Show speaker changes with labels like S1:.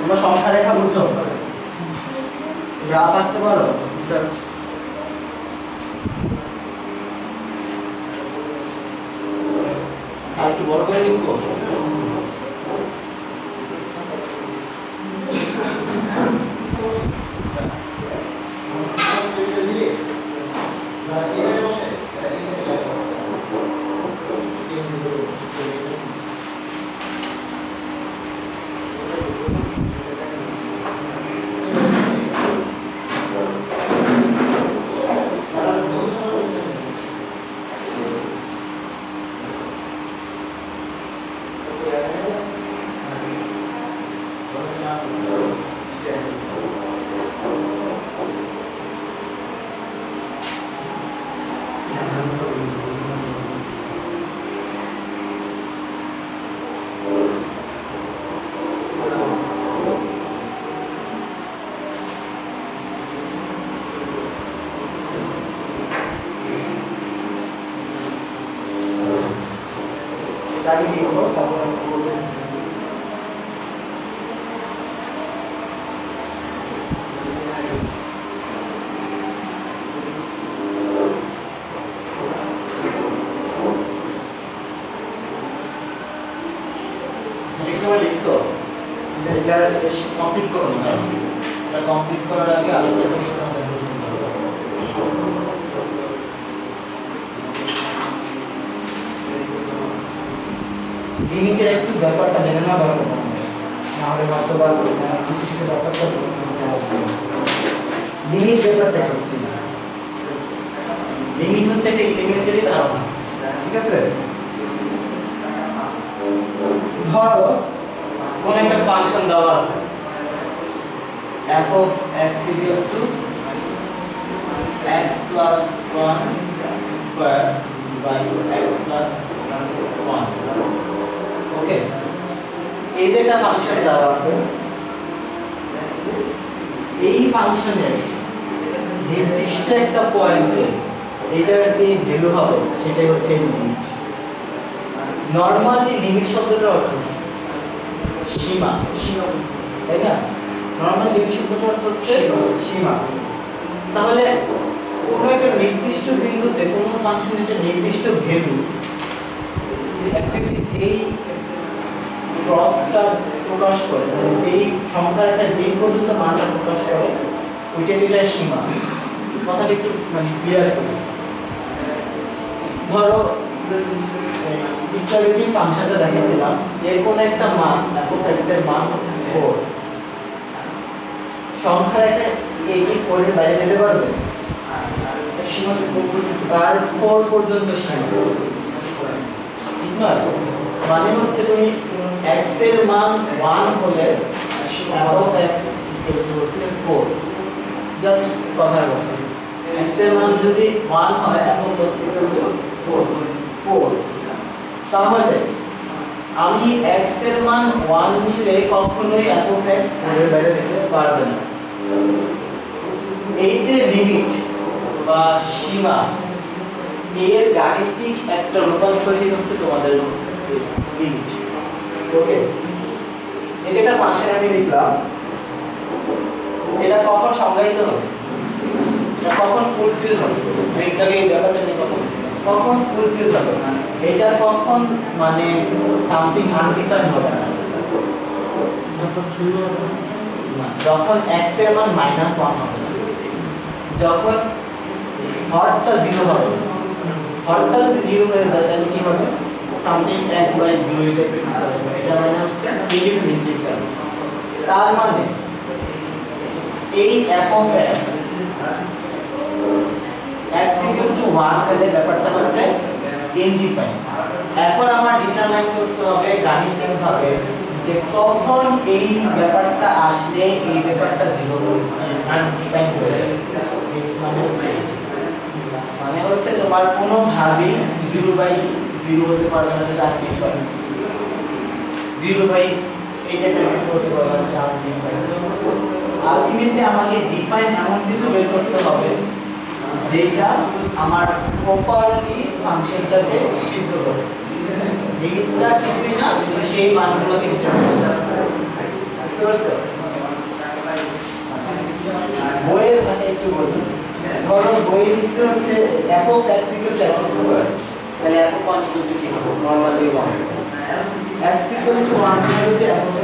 S1: তোমরা সংখ্যা রেখা বুঝছো? গ্রাফ আঁকতে পারো? স্যার একটু বড় করে লিখবো। আগে লিখবো তারপর আমি বলবো। লিখছো এটা কমপ্লিট করো না, এটা কমপ্লিট করার আগে আরেকটা জিনিস তোমাদের বুঝতে হবে। লিমিটের একটু ব্যাপারটা জেনে নেওয়া দরকার, নাহলে হয়তো বা কিছু কিছু ব্যাপারটা বলতে আসবে। লিমিট ব্যাপারটা হচ্ছে লিমিট হচ্ছে একটা এলিমেন্টারি ধারণা, ঠিক আছে? ধরো কোন একটা ফাংশন দেওয়া আছে f of x equals to x plus 1 square by x plus 1, ওকে? এই যে একটা ফাংশন দেওয়া আছে, এই ফাংশনের নির্দিষ্ট একটা পয়েন্টে এটার যে ভ্যালু হবে সেটাই হচ্ছে লিমিট। নরমালি লিমিট শব্দটার অর্থ কি? সীমা, তাই না? নরমাল লিমিট শব্দটার অর্থ হচ্ছে সীমা। তাহলে কোনো একটা নির্দিষ্ট বিন্দুতে কোনো ফাংশনের একটা নির্দিষ্ট ভ্যালু অ্যাকচুয়ালি যেই ক্রসটা প্রকাশ করে, মানে যেই সংখ্যা রেখার যেই পর্যন্ত মানটা প্রকাশ করে ওইটা দিলে সীমা। কথাটা একটু মানে ক্লিয়ার করি। ধরো ইকুয়ালি যে ফাংশনটা দেখাইছিলাম, এর কোনো একটা মান f of x এর মান হচ্ছে 4। সংখ্যা রেখা a কি 4 এর বাইরে যেতে পারবে? সীমা আর 4 পর্যন্ত সীমা, ঠিক না? মানে হচ্ছে তুমি x এর মান 1 হলে f of x হচ্ছে 4। জাস্ট কথার কথা, x এর মান যদি 1 হয় f of x 4, তাহলে আমি x এর মান 1 নিলে কখনোই f of x 4 এর বাইরে যেতে পারবে না। এই যে লিমিট বা সীমা, এর গাণিতিক একটা রূপান্তরই হচ্ছে তোমাদের লিমিট, ওকে? এই যেটা ফাংশন আমি লিখলাম, এটা কখন সংজ্ঞায়িত হবে, এটা কখন ফুলফিল হবে? এইটাকে এই ব্যাপারটা নিয়ে কথা বলছি, কখন ফুলফিল হবে, এটা কখন মানে সামথিং আনডিফাইন্ড হবে না, যখন x এর মান -1 হবে না, যখন হরটা 0 হবে। হরটা যদি 0 হয়ে যায় তাহলে কি হবে? সামথিং x by 0 এটা কিছু আসবে, এটা মানে হচ্ছে ইনডিফারেন্ট। তার মানে এই f of x x equal to 1 হলে ব্যাপারটা হচ্ছে ইনডিফাইন্ড। এখন আমার ডিটারমাইন করতে হবে গাণিতিকভাবে যে কখন এই ব্যাপারটা আসলে এই ব্যাপারটা 0 হবে, আনডিফাইন্ড হয়ে যাবে। মানে হচ্ছে তোমার কোনো ভাবেই 0/0 হতে পারবে না, যেটা আনডিফাইন্ড। 0/8 টাইপের কিছু হতে পারবে না, যেটা আনডিফাইন্ড। আলটিমেটলি আমাকে ডিফাইন এমন কিছু বের করতে হবে যেটা আমার প্রপারলি ফাংশনটাকে সিদ্ধ করে। লিমিটটা কিছুই না, সেই মানগুলোকে ডিটারমাইন করতে হবে। বুঝতে পারছো? বলি ধরো বই লিখতে হচ্ছে f of x equal to x square তাহলে f of 1 equal to কি হবে নরমালি 1 x equal to 1 হলে f of